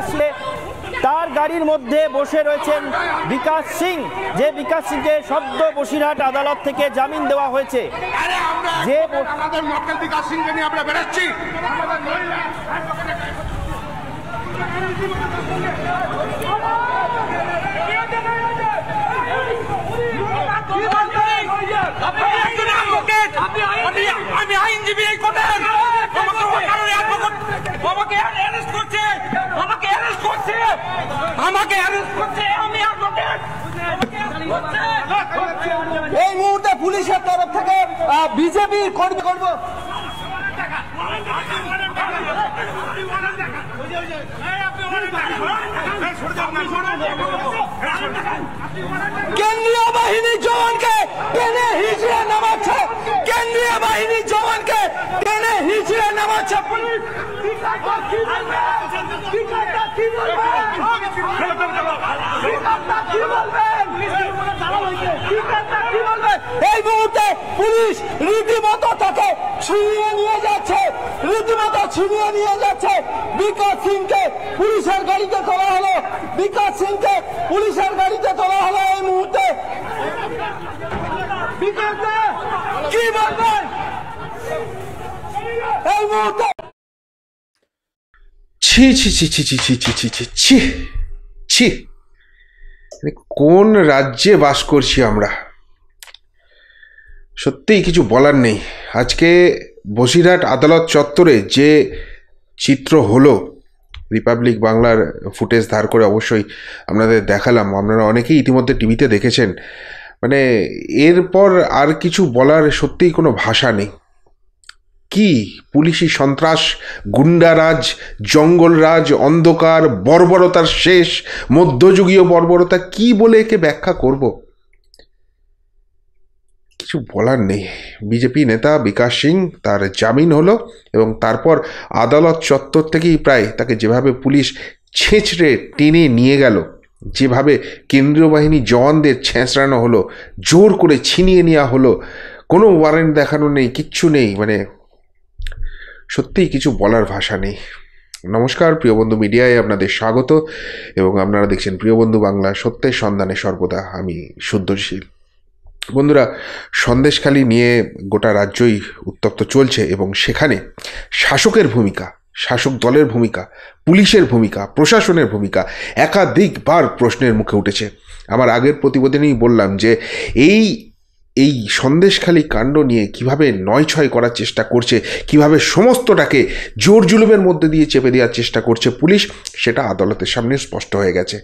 আসলে তার গাড়ির মধ্যে বসে রয়েছেন বিকাশ সিং, যে বিকাশ সিংকে সদ্য বসিরহাট আদালত থেকে জামিন দেওয়া হয়েছে। যে বিকাশ সিংকে নিয়ে আমরা বেরোচ্ছি, আমি আইনজীবী, এই কথা আমাকে অ্যারেস্ট করছে, আমাকে অ্যারেস্ট করছে, আমাকে অ্যারেস্ট করছে, আমি অ্যাডভোকেট। এই মুহূর্তে পুলিশের তরফ থেকে বিজেপি কর্মী করব কেন্দ্রীয় বাহিনী জওয়ানকে টেনে হিঁচড়ে নামাচ্ছে, কেন্দ্রীয় বাহিনী জওয়ানকে টেনে হিঁচড়ে নামাচ্ছে পুলিশ। এই মুহূর্তে পুলিশ রীতিমতো তাকে ছিনিয়ে নিয়ে যাচ্ছে, রীতিমতো ছিনিয়ে নিয়ে যাচ্ছে। বিকাশ সিংকে পুলিশের গাড়িতে তোলা হলো, বিকাশ সিংকে পুলিশের গাড়িতে তোলা হলো এই মুহূর্তে। কি বলবেন এই মুহূর্তে? ছি ছি ছি ছি ছি ছি ছি ছি ছি ছি ছি, কোন রাজ্যে বাস করছি আমরা? সত্যিই কিছু বলার নেই। আজকে বসিরহাট আদালত চত্বরে যে চিত্র হলো, রিপাবলিক বাংলার ফুটেজ ধার করে অবশ্যই আপনাদের দেখালাম, আপনারা অনেকেই ইতিমধ্যে টিভিতে দেখেছেন। মানে এরপর আর কিছু বলার সত্যিই কোনো ভাষা নেই। কি পুলিশি সন্ত্রাস, গুন্ডারাজ, জঙ্গলরাজ, অন্ধকার, বর্বরতার শেষ, মধ্যযুগীয় বর্বরতা, কি বলে একে ব্যাখ্যা করব? কিছু বলার নেই। বিজেপি নেতা বিকাশ সিং, তার জামিন হলো এবং তারপর আদালত চত্বর থেকেই প্রায় তাকে যেভাবে পুলিশ ছেঁচড়ে টেনে নিয়ে গেল, যেভাবে কেন্দ্রীয় বাহিনী জওয়ানদের ছেঁচড়ানো হলো, জোর করে ছিনিয়ে নেওয়া হলো, কোনো ওয়ারেন্ট দেখানো নেই, কিচ্ছু নেই। মানে সত্যিই কিছু বলার ভাষা নেই। নমস্কার, প্রিয়বন্ধু মিডিয়ায় আপনাদের স্বাগত এবং আপনারা দেখছেন প্রিয়বন্ধু বাংলা, সত্যের সন্ধানে সর্বদা আমি শুদ্ধশীল। বন্ধুরা, সন্দেশখালি নিয়ে গোটা রাজ্যই উত্তপ্ত চলছে এবং সেখানে শাসকের ভূমিকা, শাসক দলের ভূমিকা, পুলিশের ভূমিকা, প্রশাসনের ভূমিকা একাধিকবার প্রশ্নের মুখে উঠেছে। আমার আগের প্রতিবেদনেই বললাম যে এই সন্দেশখালি কাণ্ড নিয়ে কিভাবে নয়ছয় করার চেষ্টা করছে, কিভাবে সমস্তটাকে জোর জুলুমের মধ্যে দিয়ে চেপে দেওয়ার চেষ্টা করছে পুলিশ, সেটা আদালতের সামনে স্পষ্ট হয়ে গেছে।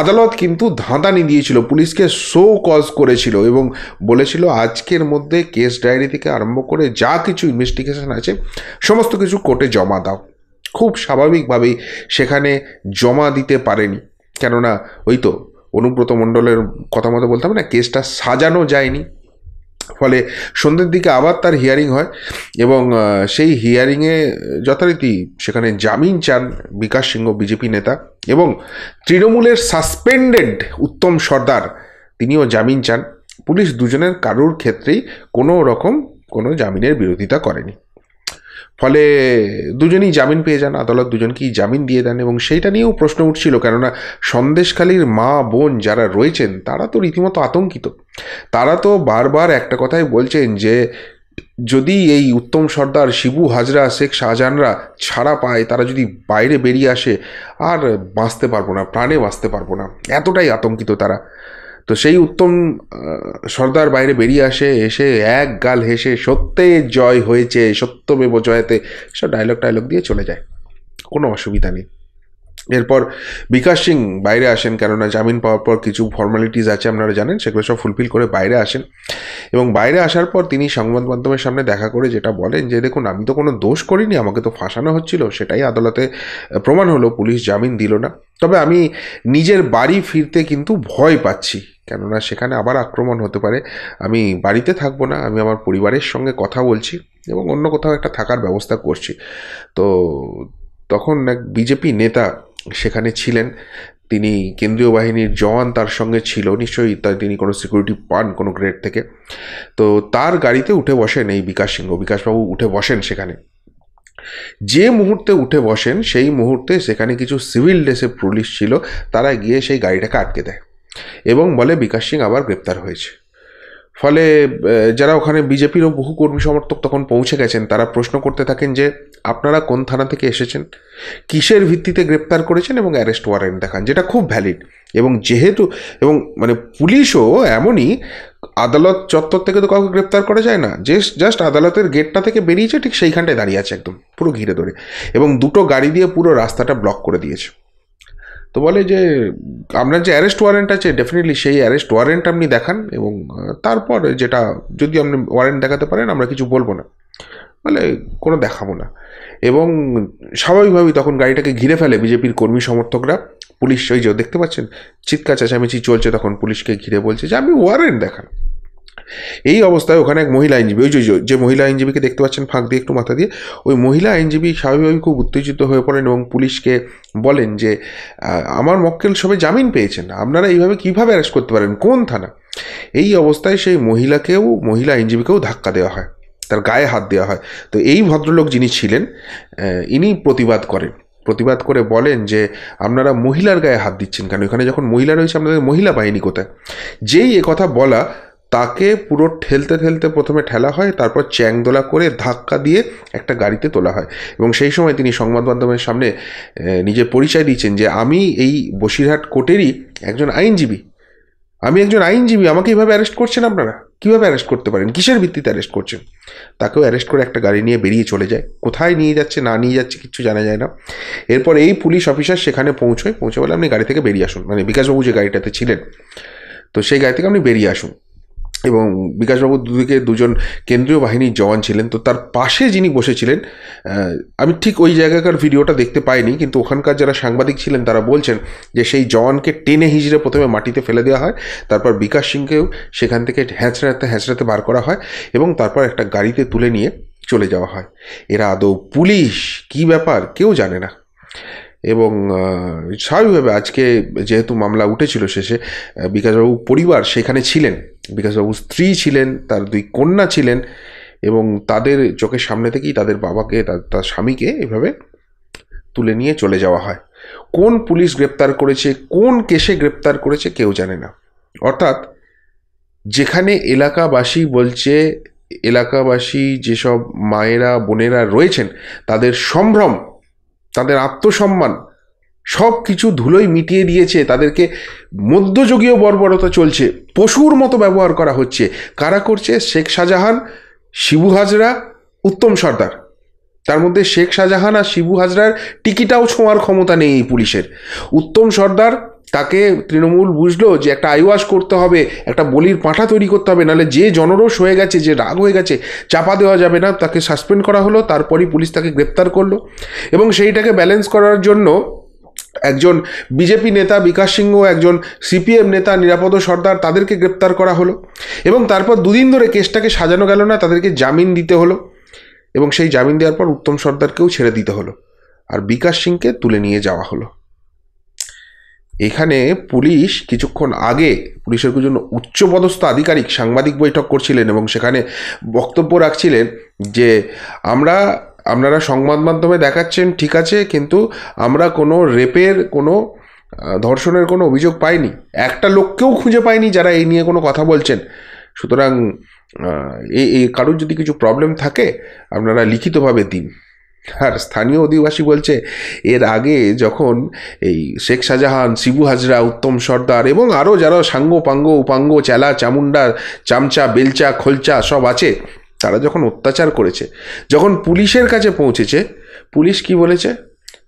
আদালত কিন্তু ধাঁধানি দিয়েছিল, পুলিশকে শো কজ করেছিল এবং বলেছিল আজকের মধ্যে কেস ডায়েরি থেকে আরম্ভ করে যা কিছু ইনভেস্টিগেশন আছে সমস্ত কিছু কোর্টে জমা দাও। খুব স্বাভাবিকভাবেই সেখানে জমা দিতে পারেনি, কেননা ওই তো অনুব্রত মণ্ডলের কথা মতো বলতাম না, কেসটা সাজানো যায়নি। ফলে সন্ধ্যের দিকে আবার তার হিয়ারিং হয় এবং সেই হিয়ারিংয়ে যথারীতি সেখানে জামিন চান বিকাশ সিংহ, বিজেপি নেতা, এবং তৃণমূলের সাসপেন্ডেড উত্তম সর্দার, তিনিও জামিন চান। পুলিশ দুজনের কারোর ক্ষেত্রেই কোনো রকম কোনো জামিনের বিরোধিতা করেনি। ফলে দুজনই জামিন পেয়ে যান, আদালত দুজনকেই জামিন দিয়ে দেন এবং সেইটা নিয়েও প্রশ্ন উঠছিল, কেননা সন্দেশখালির মা বোন যারা রয়েছেন তারা তো রীতিমতো আতঙ্কিত। তারা তো বারবার একটা কথাই বলছেন যে যদি এই উত্তম সর্দার, শিবু হাজরা, শেখ শাহজাহানরা ছাড়া পায়, তারা যদি বাইরে বেরিয়ে আসে আর বাঁচতে পারবো না, প্রাণে বাঁচতে পারবো না, এতটাই আতঙ্কিত তারা। তো সেই উত্তম সর্দার বাইরে বেরিয়ে এসে এক গাল হেসে সত্যের জয় হয়েছে, সত্যমেব জয়তে, সব ডায়লগ দিয়ে চলে যায়, কোনো অসুবিধা নেই। এরপর বিকাশ সিং বাইরে আসেন, কেননা জামিন পাওয়ার পর কিছু ফর্মালিটিস আছে আপনারা জানেন, সেগুলো সব ফুলফিল করে বাইরে আসেন এবং বাইরে আসার পর তিনি সংবাদ মাধ্যমের সামনে দেখা করে যেটা বলেন যে দেখুন, আমি তো কোনো দোষ করিনি, আমাকে তো ফাঁসানো হচ্ছিল, সেটাই আদালতে প্রমাণ হলো, পুলিশ জামিন দিল না। তবে আমি নিজের বাড়ি ফিরতে কিন্তু ভয় পাচ্ছি, কেননা সেখানে আবার আক্রমণ হতে পারে। আমি বাড়িতে থাকবো না, আমি আমার পরিবারের সঙ্গে কথা বলছি এবং অন্য কোথাও একটা থাকার ব্যবস্থা করছি। তো তখন এক বিজেপি নেতা সেখানে ছিলেন, তিনি কেন্দ্রীয় বাহিনীর জওয়ান তার সঙ্গে ছিল, নিশ্চয়ই তিনি কোনো সিকিউরিটি পান কোনো গ্রেড থেকে। তো তার গাড়িতে উঠে বসেন এই বিকাশ সিংহ, বিকাশবাবু উঠে বসেন সেখানে যে মুহূর্তে উঠে বসেন সেই মুহূর্তে সেখানে কিছু সিভিল ড্রেসে পুলিশ ছিল, তারা গিয়ে সেই গাড়িটাকে আটকে দেয় এবং বলে বিকাশ সিং আবার গ্রেপ্তার হয়েছে। ফলে যারা ওখানে বিজেপিরও বহু কর্মী সমর্থক তখন পৌঁছে গেছেন, তারা প্রশ্ন করতে থাকেন যে আপনারা কোন থানা থেকে এসেছেন, কিসের ভিত্তিতে গ্রেপ্তার করেছেন এবং অ্যারেস্ট ওয়ারেন্ট দেখান, যেটা খুব ভ্যালিড। এবং যেহেতু মানে পুলিশও এমনই, আদালত চত্বর থেকে তো কাউকে গ্রেপ্তার করা যায় না, জাস্ট আদালতের গেটটা থেকে বেরিয়েছে, ঠিক সেইখানটায় দাঁড়িয়ে আছে একদম পুরো ঘিরে ধরে, এবং দুটো গাড়ি দিয়ে পুরো রাস্তাটা ব্লক করে দিয়েছে। তো বলে যে আপনার যে অ্যারেস্ট ওয়ারেন্ট আছে ডেফিনেটলি সেই অ্যারেস্ট ওয়ারেন্ট আপনি দেখান, এবং তারপর যেটা যদি আপনি ওয়ারেন্ট দেখাতে পারেন আমরা কিছু বলবো না, বলে কোনো দেখাবো না। এবং স্বাভাবিকভাবেই তখন গাড়িটাকে ঘিরে ফেলে বিজেপির কর্মী সমর্থকরা। পুলিশ ওই যে দেখতে পাচ্ছেন চিৎকার চেঁচামেচি চলছে, তখন পুলিশকে ঘিরে বলছে যে আপনি ওয়ারেন্ট দেখান। এই অবস্থায় ওখানে এক মহিলা আইনজীবী, ওই যে মহিলা আইনজীবীকে দেখতে পাচ্ছেন ফাঁক দিয়ে একটু মাথা দিয়ে, ওই মহিলা আইনজীবী স্বাভাবিকভাবে খুব উত্তেজিত হয়ে পড়েন এবং পুলিশকে বলেন যে আমার মক্কেল সবে জামিন পেয়েছেন, আপনারা এইভাবে কীভাবে অ্যারেস্ট করতে পারেন, কোন থানা? এই অবস্থায় সেই মহিলা আইনজীবীকেও ধাক্কা দেওয়া হয়, তার গায়ে হাত দেওয়া হয়। তো এই ভদ্রলোক যিনি ছিলেন ইনি প্রতিবাদ করে বলেন যে আপনারা মহিলার গায়ে হাত দিচ্ছেন কেন, এখানে যখন মহিলা রয়েছে আপনাদের মহিলা বাহিনী কোথায়? যেই একথা বলা, তাকে পুরো ঠেলতে প্রথমে ঠেলা হয়, তারপর চ্যাংদোলা করে ধাক্কা দিয়ে একটা গাড়িতে তোলা হয়। এবং সেই সময় তিনি সংবাদ মাধ্যমের সামনে নিজের পরিচয় দিয়েছেন যে আমি এই বসিরহাট কোর্টেরই একজন আইনজীবী, আমাকে এইভাবে অ্যারেস্ট করছেন আপনারা, কীভাবে অ্যারেস্ট করতে পারেন, কিসের ভিত্তিতে অ্যারেস্ট করছেন? তাকেও অ্যারেস্ট করে একটা গাড়ি নিয়ে বেরিয়ে চলে যায়। কোথায় নিয়ে যাচ্ছে না নিয়ে যাচ্ছে কিচ্ছু জানা যায় না। এরপর এই পুলিশ অফিসার সেখানে পৌঁছে বলে আপনি গাড়ি থেকে বেরিয়ে আসুন, মানে বিকাশবাবু যে গাড়িটাতে ছিলেন তো সেই গাড়ি থেকে আপনি বেরিয়ে আসুন। এবং বিকাশবাবুর দুদিকে দুজন কেন্দ্রীয় বাহিনীর জওয়ান ছিলেন, তো তার পাশে যিনি বসেছিলেন, আমি ঠিক ওই জায়গাকার ভিডিওটা দেখতে পাইনি, কিন্তু ওখানকার যারা সাংবাদিক ছিলেন তারা বলছেন যে সেই জওয়ানকে টেনে হিজড়ে প্রথমে মাটিতে ফেলে দেওয়া হয়, তারপর বিকাশ সিংকেও সেখান থেকে হ্যাঁচড়াতে বার করা হয় এবং তারপর একটা গাড়িতে তুলে নিয়ে চলে যাওয়া হয়। এরা আদৌ পুলিশ কী ব্যাপার কেউ জানে না। এবং স্বাভাবিকভাবে আজকে যেহেতু মামলা উঠেছিল শেষে, বিকাশবাবু পরিবার সেখানে ছিলেন, বিকাশবাবুর স্ত্রী ছিলেন, তার 2 কন্যা ছিলেন, এবং তাদের চোখের সামনে থেকেই তাদের বাবাকে তার স্বামীকে এভাবে তুলে নিয়ে চলে যাওয়া হয়। কোন পুলিশ গ্রেপ্তার করেছে, কোন কেসে গ্রেপ্তার করেছে কেউ জানে না। অর্থাৎ যেখানে এলাকাবাসী যেসব মায়েরা বোনেরা রয়েছেন তাদের সম্ভ্রম, তাদের আত্মসম্মান সব কিছু ধুলোই মিটিয়ে দিয়েছে, তাদেরকে মধ্যযুগীয় বর্বরতা চলছে, পশুর মতো ব্যবহার করা হচ্ছে। কারা করছে? শেখ শাহজাহান, শিবু হাজরা, উত্তম সর্দার। তার মধ্যে শেখ শাহজাহান আর শিবু হাজরার টিকিটাও ছোঁয়ার ক্ষমতা নেই এই পুলিশের। উত্তম সর্দার, তাকে তৃণমূল বুঝলো যে একটা আইওয়াশ করতে হবে, একটা বলির পাঁঠা তৈরি করতে হবে, নাহলে যে জনরোষ হয়ে গেছে, যে রাগ হয়ে গেছে চাপা দেওয়া যাবে না। তাকে সাসপেন্ড করা হলো, তারপরই পুলিশ তাকে গ্রেপ্তার করলো। এবং সেইটাকে ব্যালেন্স করার জন্য একজন বিজেপি নেতা বিকাশ সিংহ, একজন সিপিএম নেতা নিরাপদ সর্দার, তাদেরকে গ্রেপ্তার করা হলো। এবং তারপর 2 দিন ধরে কেসটাকে সাজানো গেল না, তাদেরকে জামিন দিতে হলো, এবং সেই জামিন দেওয়ার পর উত্তম সর্দারকেও ছেড়ে দিতে হলো, আর বিকাশ সিংকে তুলে নিয়ে যাওয়া হলো। এখানে পুলিশ কিছুক্ষণ আগে পুলিশের একজন উচ্চপদস্থ আধিকারিক সাংবাদিক বৈঠক করছিলেন এবং সেখানে বক্তব্য রাখছিলেন যে আপনারা সংবাদ মাধ্যমে দেখাচ্ছেন ঠিক আছে, কিন্তু আমরা কোনো রেপের, কোনো ধর্ষণের কোনো অভিযোগ পাইনি, একটা লোককেও খুঁজে পাইনি যারা এই নিয়ে কোনো কথা বলছেন। সুতরাং এই কারোর যদি কিছু প্রবলেম থাকে আপনারা লিখিতভাবে দিন। আর স্থানীয় অধিবাসী বলছে এর আগে যখন এই শেখ শাহজাহান, শিবু হাজরা, উত্তম সর্দার এবং আরও যারা সাঙ্গ পাঙ্গ উপাঙ্গ, চেলা চামুন্ডা, চামচা, বেলচা, খোলচা সব আছে, তারা যখন অত্যাচার করেছে, যখন পুলিশের কাছে পৌঁছেছে, পুলিশ কি বলেছে?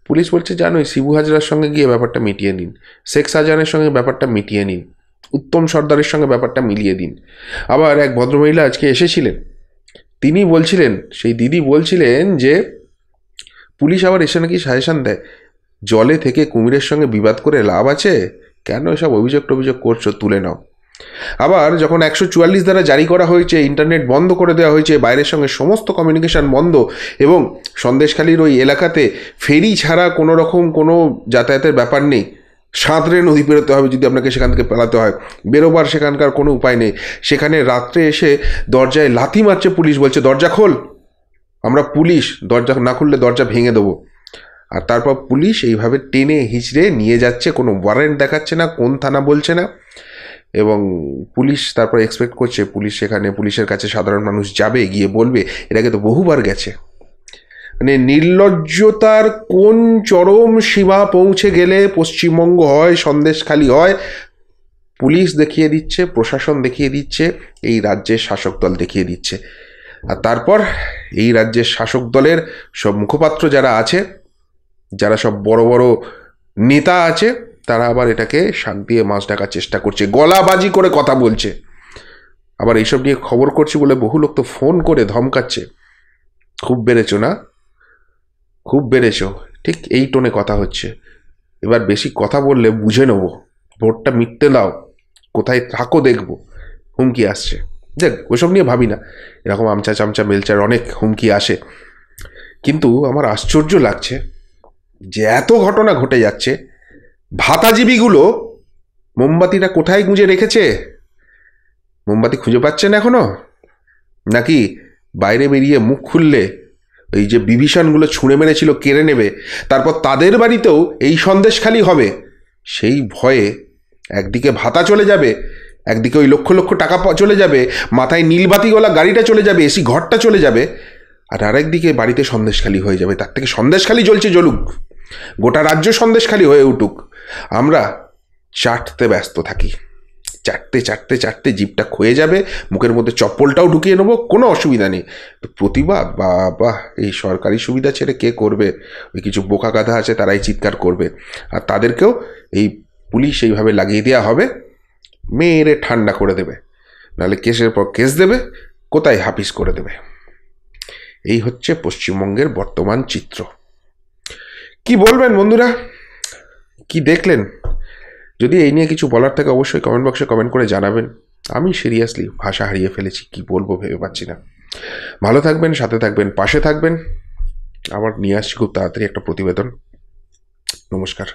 পুলিশ বলছে জানোই শিবু হাজরার সঙ্গে গিয়ে ব্যাপারটা মিটিয়ে নিন, শেখ শাহজাহানের সঙ্গে ব্যাপারটা মিটিয়ে নিন, উত্তম সর্দারের সঙ্গে ব্যাপারটা মিলিয়ে দিন। আবার এক ভদ্রমহিলা আজকে এসেছিলেন, তিনি বলছিলেন, সেই দিদি বলছিলেন যে পুলিশ আবার এসে নাকি সাজেশন দেয়, জলে থেকে কুমিরের সঙ্গে বিবাদ করে লাভ আছে, কেন এসব অভিযোগ করছো, তুলে নাও। আবার যখন 144 ধারা জারি করা হয়েছে, ইন্টারনেট বন্ধ করে দেওয়া হয়েছে, বাইরের সঙ্গে সমস্ত কমিউনিকেশন বন্ধ, এবং সন্দেশখালীর ওই এলাকাতে ফেরি ছাড়া কোনো রকম কোনো যাতায়াতের ব্যাপার নেই, সাঁতরে নদী পেরোতে হবে যদি আপনাকে সেখান থেকে পালাতে হয়, বেরোবার সেখানকার কোনো উপায় নেই। সেখানে রাত্রে এসে দরজায় লাথি মারছে পুলিশ, বলছে দরজা খোল, আমরা পুলিশ, দরজা না খুললে দরজা ভেঙে দেবো। আর তারপর পুলিশ এইভাবে টেনে হিচড়ে নিয়ে যাচ্ছে, কোনো ওয়ারেন্ট দেখাচ্ছে না, কোন থানা বলছে না। এবং পুলিশ তারপর এক্সপেক্ট করছে পুলিশ সেখানে, পুলিশের কাছে সাধারণ মানুষ যাবে, গিয়ে বলবে। এটাকে তো বহুবার গেছে। মানে নির্লজ্জতার কোন চরম সীমা পৌঁছে গেলে পশ্চিমবঙ্গ হয়, সন্দেশখালি হয়, পুলিশ দেখিয়ে দিচ্ছে, প্রশাসন দেখিয়ে দিচ্ছে, এই রাজ্যের শাসক দল দেখিয়ে দিচ্ছে। আর তারপর এই রাজ্যের শাসক দলের সব মুখপাত্র যারা আছে, যারা সব বড় বড় নেতা আছে, তারা আবার এটাকে শাক দিয়ে মাছ ঢাকার চেষ্টা করছে, গলাবাজি করে কথা বলছে। আবার এইসব নিয়ে খবর করছি বলে বহু লোক তো ফোন করে ধমকাচ্ছে, খুব বেড়েছো না, খুব বেড়েছো, ঠিক এই টোনে কথা হচ্ছে। এবার বেশি কথা বললে বুঝে নেবো, ভোটটা মিটতে দাও, কোথায় থাকো দেখবো, হুমকি আসছে। দেখ, ওসব নিয়ে ভাবি না, এরকম আমচা চামচা বেলচার অনেক হুমকি আসে। কিন্তু আমার আশ্চর্য লাগছে যে এত ঘটনা ঘটে যাচ্ছে, ভাতাজীবীগুলো মোমবাতিটা কোথায় গুঁজে রেখেছে? মোমবাতি খুঁজে পাচ্ছেন এখনো? নাকি বাইরে বেরিয়ে মুখ খুললে এই যে বিভীষণগুলো ছুঁড়ে মেরেছিল কেড়ে নেবে, তারপর তাদের বাড়িতেও এই সন্দেশখালি হবে, সেই ভয়ে একদিকে ভাতা চলে যাবে, একদিকে ওই লক্ষ লক্ষ টাকা চলে যাবে, মাথায় নীলবাতিওয়ালা গাড়িটা চলে যাবে, এসি ঘরটা চলে যাবে, আর আরেকদিকে বাড়িতে সন্দেশখালি হয়ে যাবে। তার থেকে সন্দেশখালি জ্বলছে জ্বলুক, গোটা রাজ্য সন্দেশখালি হয়ে উঠুক, আমরা চাটতে ব্যস্ত থাকি। চাটতে চাটতে চাটতে জিভটা ক্ষয়ে যাবে, মুখের মধ্যে চপ্পলটাও ঢুকিয়ে নেবো, কোনো অসুবিধা নেই। তো প্রতিবাদ বাবা, এই সরকারি সুবিধা ছেড়ে কে করবে? ওই কিছু বোকা গাধা আছে, তারাই চিৎকার করবে, আর তাদেরকেও এই পুলিশ এইভাবে লাগিয়ে দেওয়া হবে, মেরে ঠান্ডা করে দেবে, নাহলে কেসের পর কেস দেবে, কোথায় হাফিস করে দেবে। এই হচ্ছে পশ্চিমবঙ্গের বর্তমান চিত্র। কি বলবেন বন্ধুরা, কি দেখলেন? যদি এই নিয়ে কিছু বলার থাকে অবশ্যই কমেন্ট বক্সে কমেন্ট করে জানাবেন। আমি সিরিয়াসলি ভাষা হারিয়ে ফেলেছি, কি বলবো ভেবে পাচ্ছি না। ভালো থাকবেন, সাথে থাকবেন, পাশে থাকবেন। আবার নিয়ে আসছি খুব তাড়াতাড়ি একটা প্রতিবেদন। নমস্কার।